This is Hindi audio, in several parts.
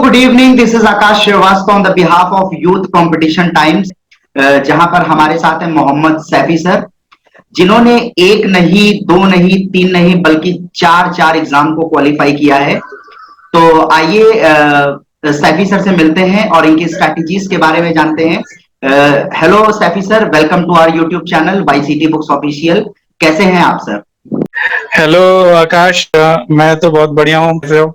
Good evening, this is Akash Shrivastava on the behalf of Youth Competition Times. जहां पर हमारे साथ हैं मोहम्मद सैफी सर, जिन्होंने एक नहीं, दो नहीं, तीन नहीं, बल्कि चार चार एग्जाम को क्वालिफाई किया है। तो आइए सैफी सर से मिलते हैं और इनकी स्ट्रैटेजीज के बारे में जानते हैं। Hello Saifi sir, welcome to our YouTube channel YCT Books official. कैसे हैं आप सर? हेलो आकाश, मैं तो बहुत बढ़िया हूँ। कैसे हो?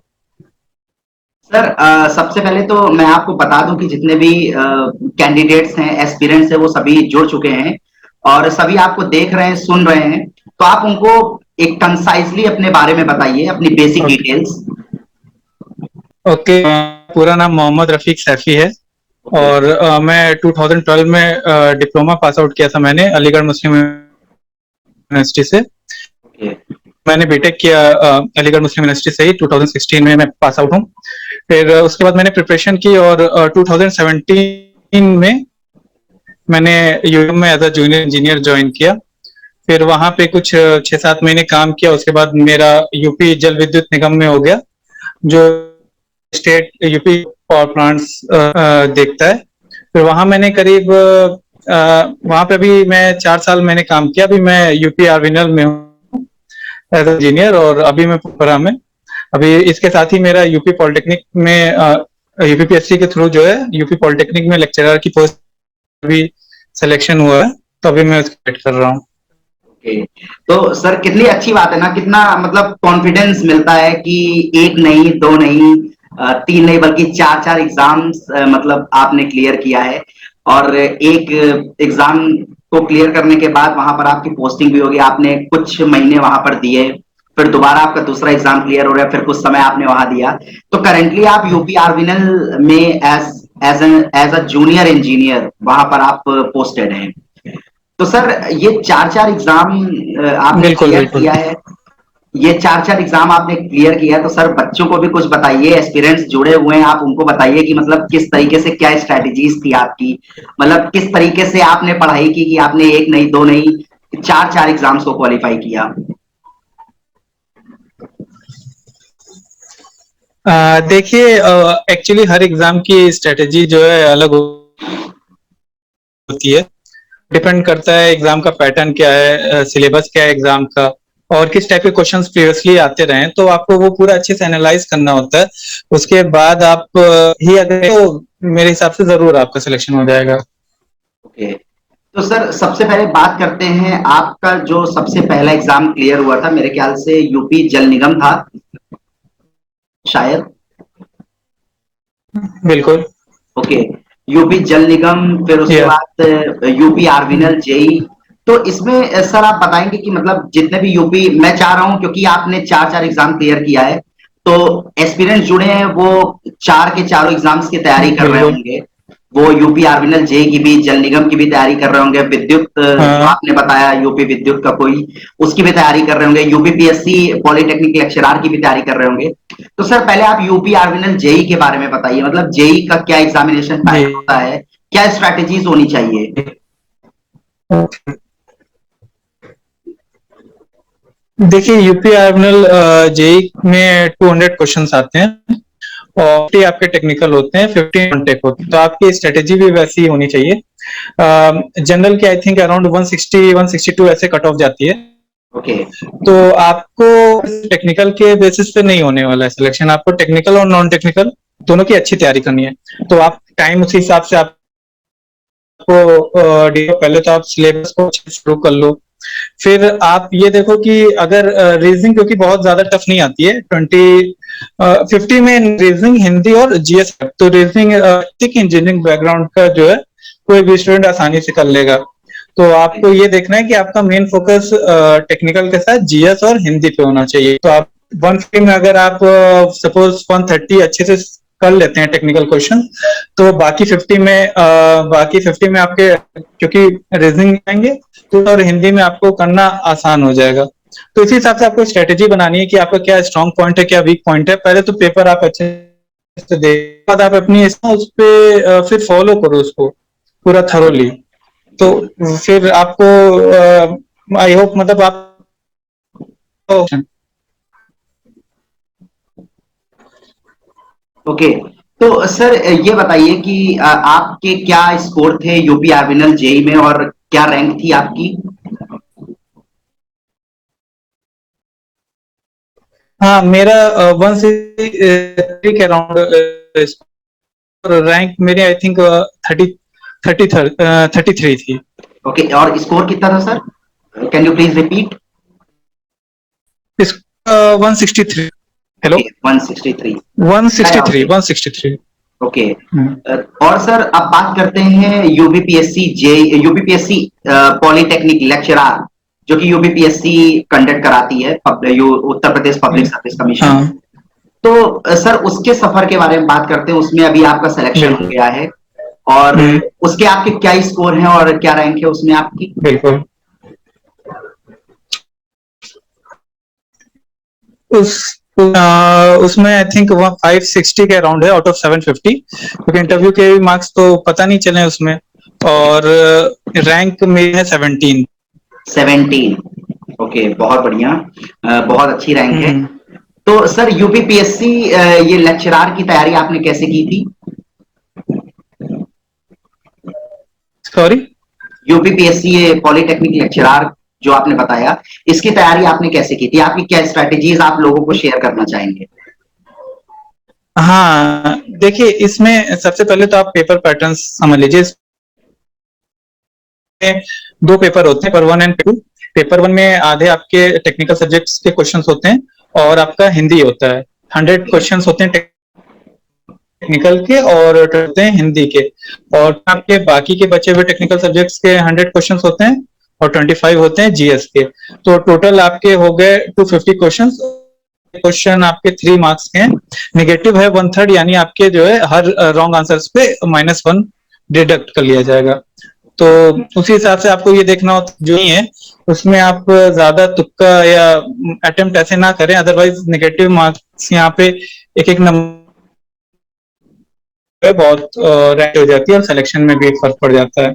सर सबसे पहले तो मैं आपको बता दूं कि जितने भी कैंडिडेट्स हैं, एस्पिरेंट्स हैं, वो सभी जुड़ चुके हैं और सभी आपको देख रहे हैं, सुन रहे हैं। तो आप उनको एक कंसाइजली अपने बारे में बताइए, अपनी बेसिक ओके। डिटेल्स। ओके, पूरा नाम मोहम्मद रफीक सैफी है ओके। और मैं 2012 में डिप्लोमा पास आउट किया था मैंने अलीगढ़ मुस्लिम यूनिवर्सिटी से। ओके। मैंने बीटेक किया अलीगढ़ मुस्लिम यूनिवर्सिटी से ही 2016 में मैं पास आउट हूँ। फिर उसके बाद मैंने प्रिपरेशन की और 2017 में मैंने यूएम में as a junior engineer join किया। फिर वहां पे कुछ 6-7 महीने काम किया। उसके बाद मेरा यूपी जल विद्युत निगम में हो गया, जो स्टेट यूपी पावर प्लांट्स देखता है। फिर वहां मैंने करीब वहां पे अभी मैं 4 साल मैंने काम किया। अभी मैं यूपी आर्विनल में हूँ एज इंजीनियर और अभी मैं पुपरा में। अभी इसके साथ ही मेरा यूपी पॉलिटेक्निक में यूपीपीएससी के थ्रू जो है यूपी पॉलिटेक्निक में लेक्चरर की पोस्ट भी सिलेक्शन हुआ है, तो अभी मैं उसकी वेट कर रहा हूँ। ओके। तो सर कितनी अच्छी बात है ना, कितना मतलब कॉन्फिडेंस मिलता है कि एक नहीं, दो नहीं, तीन नहीं, बल्कि चार चार एग्जाम्स मतलब आपने क्लियर किया है। और एक एग्जाम को क्लियर करने के बाद वहां पर आपकी पोस्टिंग भी होगी, आपने कुछ महीने वहां पर दिए, फिर दोबारा आपका दूसरा एग्जाम क्लियर हो रहा है, फिर कुछ समय आपने वहां दिया। तो करेंटली आप यूपी आर्विनल में एज अ जूनियर इंजीनियर वहां पर आप पोस्टेड हैं। तो सर ये चार चार एग्जाम आपने बिल्कुल क्लियर बिल्कुल। किया है, ये चार चार एग्जाम आपने क्लियर किया है, तो सर बच्चों को भी कुछ बताइए, एस्पिरेंट्स जुड़े हुए हैं, आप उनको बताइए कि मतलब किस तरीके से, क्या स्ट्रैटेजीज थी आपकी, मतलब किस तरीके से आपने पढ़ाई की कि आपने एक नहीं, दो नहीं, चार चार एग्जाम्स को क्वालिफाई किया। देखिए, एक्चुअली हर एग्जाम की स्ट्रेटेजी जो है अलग होती है। डिपेंड करता है एग्जाम का पैटर्न क्या है, सिलेबस क्या है एग्जाम का, और किस टाइप के क्वेश्चंस प्रीवियसली आते रहे, तो आपको वो पूरा अच्छे से एनालाइज करना होता है। उसके बाद आप ही अगर तो मेरे हिसाब से जरूर आपका सिलेक्शन हो जाएगा। ओके। तो सर सबसे पहले बात करते हैं, आपका जो सबसे पहला एग्जाम क्लियर हुआ था, मेरे ख्याल से यूपी जल निगम था शायद। बिल्कुल। ओके। यूपी जल निगम, फिर उसके यस। बाद यूपी आर्विनल जेई। तो इसमें सर आप बताएंगे कि मतलब जितने भी यूपी, मैं चाह रहा हूं क्योंकि आपने चार चार एग्जाम क्लियर किया है, तो एस्पिरेंट्स जुड़े हैं, वो चार के चारों एग्जाम्स की तैयारी कर रहे बिल्कुल। होंगे। वो यूपी आर्विनल जेई की भी, जल निगम की भी तैयारी कर रहे होंगे, विद्युत जो हाँ। आपने बताया यूपी विद्युत का कोई, उसकी भी तैयारी कर रहे होंगे, यूपीपीएससी पॉलिटेक्निक लेक्चरार की भी तैयारी कर रहे होंगे। तो सर पहले आप यूपी आर्विनल जेई के बारे में बताइए, मतलब जेई का क्या एग्जामिनेशन जी। पैटर्न होता है, क्या स्ट्रैटेजीज होनी चाहिए। देखिए, यूपी आर्मिनल जेई में 200 क्वेश्चंस आते हैं और 50 आपके टेक्निकल होते हैं, 50 नॉन टेक होते हैं, तो आपकी स्ट्रेटेजी भी वैसी ही होनी चाहिए। जनरल की आई थिंक अराउंड 160 162 ऐसे कट ऑफ जाती है। ओके। तो आपको टेक्निकल के बेसिस पे नहीं होने वाला है सिलेक्शन, आपको टेक्निकल और नॉन टेक्निकल दोनों की अच्छी तैयारी करनी है। तो आप टाइम उसी हिसाब से आपको पहले तो आप सिलेबस को शुरू कर लो। फिर आप ये देखो कि अगर रीजनिंग क्योंकि बहुत ज्यादा टफ नहीं आती है, 50 में रीजनिंग, हिंदी और जीएस, तो रीजनिंग इंजीनियरिंग बैकग्राउंड का जो है कोई भी स्टूडेंट आसानी से कर लेगा। तो आपको ये देखना है कि आपका मेन फोकस टेक्निकल के साथ जीएस और हिंदी पे होना चाहिए। तो आप 150 में अगर आप सपोज 130 अच्छे से कर लेते हैं टेक्निकल क्वेश्चन, तो बाकी 50 में आपके क्योंकि रीजनिंग आएंगे तो और हिंदी में आपको करना आसान हो जाएगा। तो इसी हिसाब से आपको स्ट्रेटेजी बनानी है कि आपका क्या स्ट्रॉन्ग पॉइंट है, क्या वीक पॉइंट है। पहले तो पेपर आप अच्छे से दे, बाद आप अपनी उस पे फिर फॉलो करो उसको पूरा थरोली। तो फिर आपको आई होप मतलब आप ओके। तो सर ये बताइए कि आपके क्या स्कोर थे यूपी आर्विनल जेई में और क्या रैंक थी आपकी? हाँ, मेरा 163 के अराउंड रैंक मेरी आई थिंक 33 थी। ओके, और स्कोर कितना था sir? Can you please repeat? इस 163। Hello, okay, 163। 163 163। ओके। और सर अब बात करते हैं यूबीपीएससी जे यूबीपीएससी पॉलिटेक्निक लेक्चरर, जो कि यूबीपीएससी कंडक्ट कराती है, Uttar Pradesh public service commission. हाँ, तो सर उसके सफर के बारे में बात करते हैं। उसमें अभी आपका सिलेक्शन हो बिल्कुल गया है, और उसके आपके क्या स्कोर हैं और क्या रैंक है उसमें आपकी? बिल्कुल। उस उसमें आई थिंक वह 560 के अराउंड है आउट ऑफ 750, क्योंकि इंटरव्यू के मार्क्स तो पता नहीं चले उसमें। और रैंक में है 17। 17। ओके, बहुत बढ़िया। बहुत अच्छी रैंक है। हम्म। तो सर यूपीपीएससी ये लेक्चरर की तैयारी आपने कैसे की थी? सॉरी। यूपीपीएससी ये पॉलिटेक्निक लेक्चरर जो आपने बताया, इसकी तैयारी आपने कैसे की थी? आपकी क्या स्ट्रेटेजीज आप लोगों को शेयर करना चाहेंगे? हाँ, देखिए इसमें सबसे पहले तो आप पेपर पैटर्न समझ लीजिए। इसमें दो पेपर होते हैं, पेपर 1 एंड 2। पेपर 1 में आधे आपके टेक्निकल सब्जेक्ट्स के क्वेश्चंस होते हैं और आपका हिंदी होता है। 100 क्वेश्चंस होते हैं टेक्निकल के और होते हैं हिंदी के। और आपके बाकी के बचे हुए टेक्निकल सब्जेक्ट्स के 100 क्वेश्चंस होते हैं और 25 होते हैं जीएस के। तो टोटल आपके हो गए 250 क्वेश्चंस। क्वेश्चन आपके 3 मार्क्स के हैं। नेगेटिव है 1/3, यानी आपके जो है हर रॉन्ग आंसर्स पे -1 डिडक्ट कर लिया जाएगा। तो उसी हिसाब से आपको ये देखना होता जो ही है उसमें आप ज्यादा तुक्का या अटेम्प्ट ऐसे ना करें, अदरवाइज नेगेटिव मार्क्स यहाँ पे एक एक नंबर बहुत रैंक हो जाती है और सिलेक्शन में भी फर्क पड़ जाता है।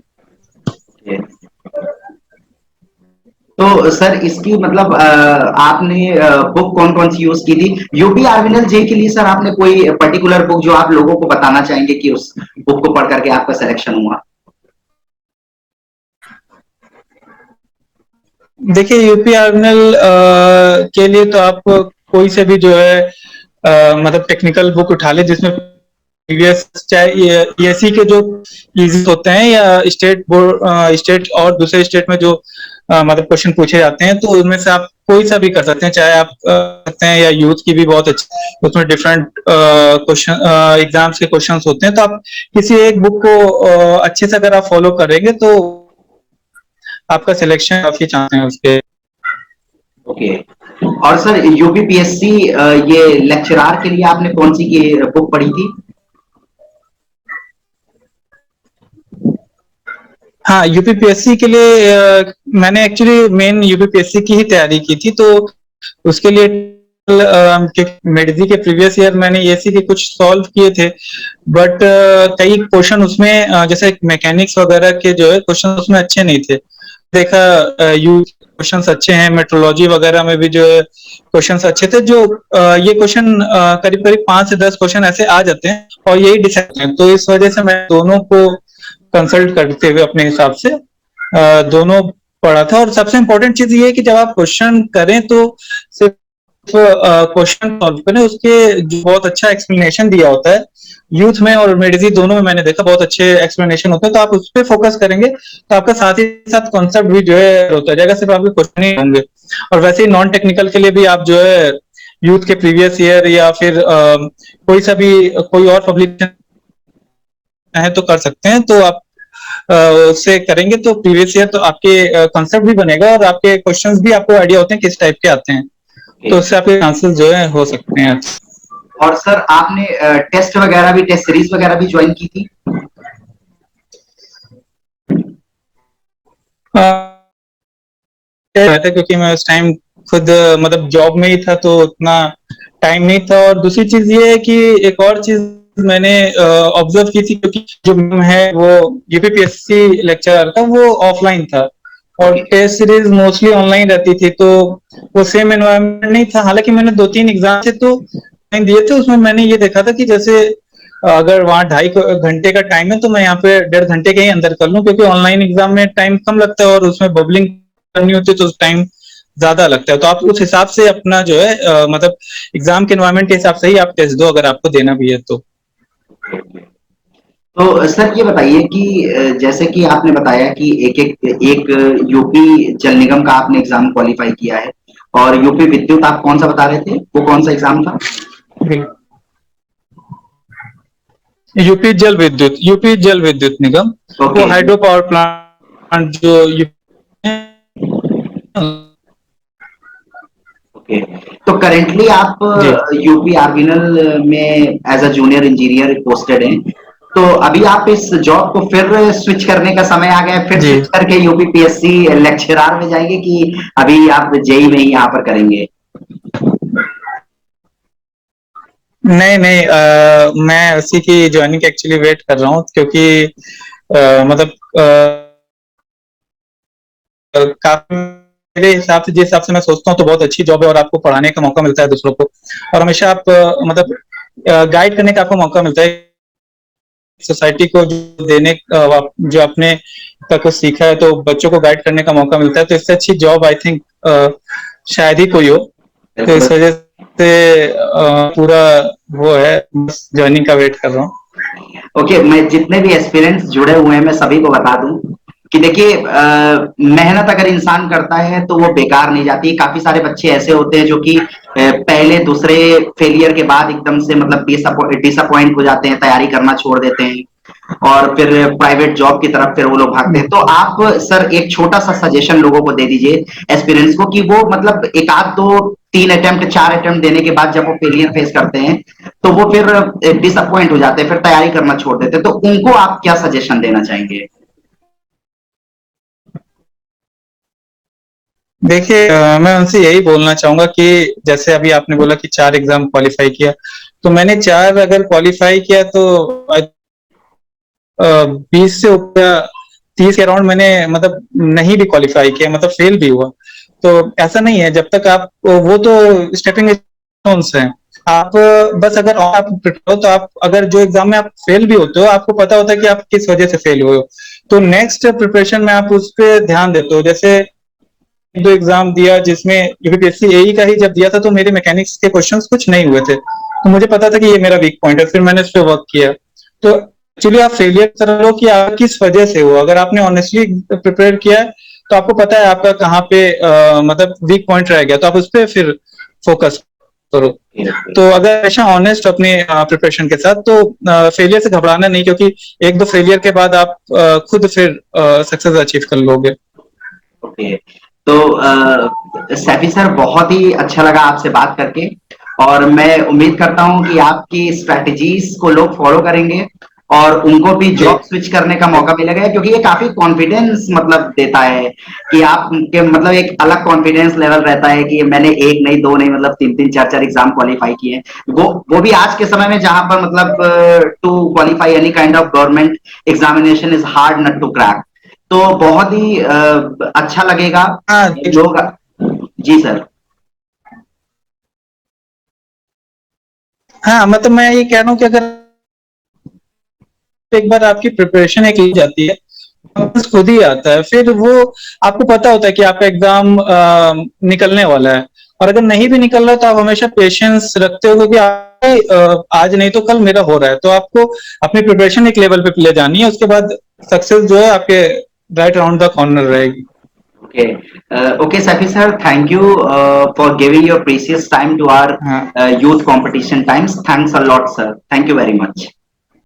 तो सर इसकी मतलब आपने बुक कौन कौन सी यूज की थी यूपी आर्विनल जे के लिए? सर आपने कोई पर्टिकुलर बुक जो आप लोगों को बताना चाहेंगे कि उस बुक को पढ़ करके आपका सिलेक्शन हुआ? देखिए यूपी आर्मिनल के लिए तो आप कोई से भी जो है मतलब टेक्निकल बुक उठा ले जिसमें प्रीवियस चाहे ईएससी के जो इजी होते हैं या स्टेट बोर्ड स्टेट और दूसरे स्टेट में जो मतलब क्वेश्चन पूछे जाते हैं, तो उनमें से आप कोई सा भी कर सकते हैं। चाहे आप करते हैं या यूथ की भी बहुत अच्छी, उसमें डिफरेंट क्वेश्चन एग्जाम्स के क्वेश्चंस होते हैं। तो आप किसी एक बुक को अच्छे से अगर आप फॉलो करेंगे तो आपका सिलेक्शन काफी चांस है उसके। ओके। और सर यूपीपीएससी ये लेक्चरर के लिए आपने कौन सी की बुक पढ़ी थी? हाँ, यूपीपीएससी के लिए मैंने एक्चुअली मेन यूपीपीएससी की ही तैयारी की थी। तो उसके लिए मेडिजी के प्रीवियस ईयर मैंने ईएससी के कुछ सॉल्व किए थे, बट कई क्वेश्चन उसमें जैसे मैकेनिक्स वगैरह के जो है क्वेश्चन उसमें अच्छे नहीं थे। देखा यू क्वेश्चंस अच्छे हैं, मेट्रोलॉजी वगैरह में भी जो है क्वेश्चंस अच्छे थे। जो ये क्वेश्चन करीब करीब 5 से 10 क्वेश्चन ऐसे आ जाते हैं और यही डिसाइड हैं। तो इस वजह से मैं दोनों को कंसल्ट करते हुए अपने हिसाब से दोनों पढ़ा था। और सबसे इम्पोर्टेंट चीज ये है कि जब आप क्वेश्चन करें तो सिर्फ क्वेश्चन सॉल्व करें, उसके जो बहुत अच्छा एक्सप्लेनेशन दिया होता है यूथ में और मेडिजी दोनों में मैंने देखा बहुत अच्छे एक्सप्लेनेशन होते हैं। तो आप उस पर फोकस करेंगे तो आपका साथ ही साथ कॉन्सेप्ट भी जो है होता जाएगा, सिर्फ आपके क्वेश्चन ही होंगे। और वैसे ही नॉन टेक्निकल के लिए भी आप जो है यूथ के प्रीवियस ईयर या फिर कोई सा भी कोई और पब्लिकेशन है तो कर सकते हैं। तो आप उससे करेंगे तो प्रीवियस ईयर तो आपके कॉन्सेप्ट भी बनेगा और आपके क्वेश्चंस भी आपको आइडिया होते हैं किस टाइप के आते हैं। तो उससे आपके आंसर जो है हो सकते हैं। और सर आपने टेस्ट वगैरह भी, टेस्ट सीरीज वगैरह भी ज्वाइन की थी? क्योंकि मैं उस टाइम खुद मतलब जॉब में ही था तो उतना टाइम नहीं था। और दूसरी चीज ये है कि एक और चीज मैंने ऑब्जर्व की थी, क्योंकि जो है वो यूपीपीएससी लेक्चरर था वो ऑफलाइन था और टेस्ट सीरीज मोस्टली ऑनलाइन रहती थी। तो वो सेम एनवायरनमेंट नहीं था। हालांकि मैंने 2-3 एग्जाम से तो दिए थे, उसमें मैंने ये देखा था कि जैसे अगर वहाँ 2.5 घंटे का टाइम है तो मैं यहाँ पे 1.5 घंटे के ही अंदर कर लूँ, क्योंकि ऑनलाइन एग्जाम में टाइम कम लगता है और उसमें बबलिंग करनी होती है तो टाइम ज्यादा लगता है। तो आप उस हिसाब से अपना जो है मतलब एग्जाम के एनवायरनमेंट के हिसाब से ही आप टेस्ट दो, अगर आपको देना भी है तो। तो सर ये बताइए कि जैसे कि आपने बताया कि एक यूपी जल निगम का आपने एग्जाम क्वालिफाई किया है और यूपी विद्युत आप कौन सा बता रहे थे, वो कौन सा एग्जाम था? यूपी जल विद्युत निगम, वो ओके। हाइड्रो पावर प्लांट जो ओके, तो करेंटली आप जी यूपी आर्बिनल में as a junior engineer posted हैं, तो अभी आप इस जॉब को फिर स्विच करने का समय आ गया, फिर जी। स्विच करके यूपी पीएससी लेक्चरार में जाएंगे कि अभी आप जेई में ही यहाँ पर करेंगे? नहीं नहीं, मैं उसी की ज्वाइनिंग की एक्चुअली वेट कर रहा हूँ, क्योंकि मतलब काफी मेरे हिसाब से, जिस हिसाब से मैं सोचता हूँ तो बहुत अच्छी जॉब है और आपको पढ़ाने का मौका मिलता है दूसरों को, और हमेशा आप मतलब गाइड करने का आपको मौका मिलता है सोसाइटी को, जो देने जो आपने तक कुछ सीखा है तो बच्चों को गाइड करने का मौका मिलता है। तो इससे अच्छी जॉब आई थिंक शायद ही कोई हो। तो इस वजह से पूरा वो है, बस ज्वाइनिंग का वेट कर रहा हूँ। ओके, मैं जितने भी एस्पिरेंट्स जुड़े हुए हैं मैं सभी को बता दूं कि देखिए मेहनत अगर इंसान करता है तो वो बेकार नहीं जाती। काफी सारे बच्चे ऐसे होते हैं जो कि पहले दूसरे फेलियर के बाद एकदम से मतलब डिसअपॉइंट हो जाते हैं, तैयारी करना छोड़ देते हैं और फिर प्राइवेट जॉब की तरफ फिर वो लोग भागते हैं। तो आप सर एक छोटा सा सजेशन लोगों को दे दीजिए, एस्पिरेंट्स को, कि वो मतलब एक आध दो 3 अटेम्प्ट 4 अटेम्प्ट देने के बाद जब वो फेलियर फेस करते हैं तो वो फिर डिसअपॉइंट हो जाते हैं, फिर तैयारी करना छोड़ देते हैं, तो उनको आप क्या सजेशन देना चाहेंगे? देखिए मैं उनसे यही बोलना चाहूंगा कि जैसे अभी आपने बोला कि 4 एग्जाम क्वालिफाई किया, तो मैंने 4 अगर क्वालिफाई किया तो 20 से ऊपर 30 के अराउंड मैंने मतलब नहीं भी क्वालिफाई किया, मतलब फेल भी हुआ। तो ऐसा नहीं है, जब तक आप वो तो स्टेपिंग स्टोन्स हैं। आप बस अगर आप प्रिपेयर हो तो आप अगर जो एग्जाम में आप फेल भी होते हो, आपको पता होता है कि आप किस वजह से फेल हुए हो, तो नेक्स्ट प्रिपरेशन में आप उस पर ध्यान देते हो। जैसे दो एग्जाम दिया जिसमें यूपीएससी एई का ही जब दिया था तो मेरे मैकेनिक्स के क्वेश्चंस कुछ नहीं हुए थे, तो मुझे पता था कि ये मेरा वीक पॉइंट है, फिर मैंने इस पर वर्क किया। तो एक्चुअली आप फेलियर कर लो कि आप किस वजह से हो, अगर आपने ऑनेस्टली प्रिपेयर किया है तो आपको पता है आपका कहाँ पे मतलब वीक पॉइंट रह गया, तो आप उस पर फिर फोकस करो। तो अगर हमेशा ऑनेस्ट अपने प्रिपरेशन के साथ, तो फेलियर से घबराना नहीं, क्योंकि एक दो फेलियर के बाद आप खुद फिर सक्सेस अचीव कर लोगे। ओके, तो सैफी सर बहुत ही अच्छा लगा आपसे बात करके और मैं उम्मीद करता हूं कि आपकी स्ट्रैटेजीज को लोग फॉलो करेंगे और उनको भी जी जॉब स्विच करने का मौका मिलेगा, क्योंकि ये काफी कॉन्फिडेंस मतलब देता है कि आपके मतलब एक अलग कॉन्फिडेंस लेवल रहता है कि मैंने एक नहीं दो नहीं मतलब 3 3 4 4 एग्जाम क्वालिफाई किए हैं, वो भी आज के समय में जहां पर मतलब to qualify any kind of government examination is hard nut to crack. तो बहुत ही अच्छा लगेगा हाँ लोग। जी सर। हाँ, मतलब मैं ये कह रहा हूँ कि अगर एक बार आपकी प्रिपरेशन एक की जाती है, बस खुद ही आता है, फिर वो आपको पता होता है कि आपका एग्जाम निकलने वाला है। और अगर नहीं भी निकल रहा तो आप हमेशा पेशेंस रखते हो, क्योंकि आज नहीं तो कल मेरा हो रहा है, तो आपको अपनी प्रिपरेशन एक लेवल पे ले जानी है, उसके बाद सक्सेस जो है आपके राइट अराउंड द कॉर्नर रहेगी। Okay, okay Safi sir, thank you for giving your precious time to our हाँ youth competition times. Thanks a lot sir, thank you very much.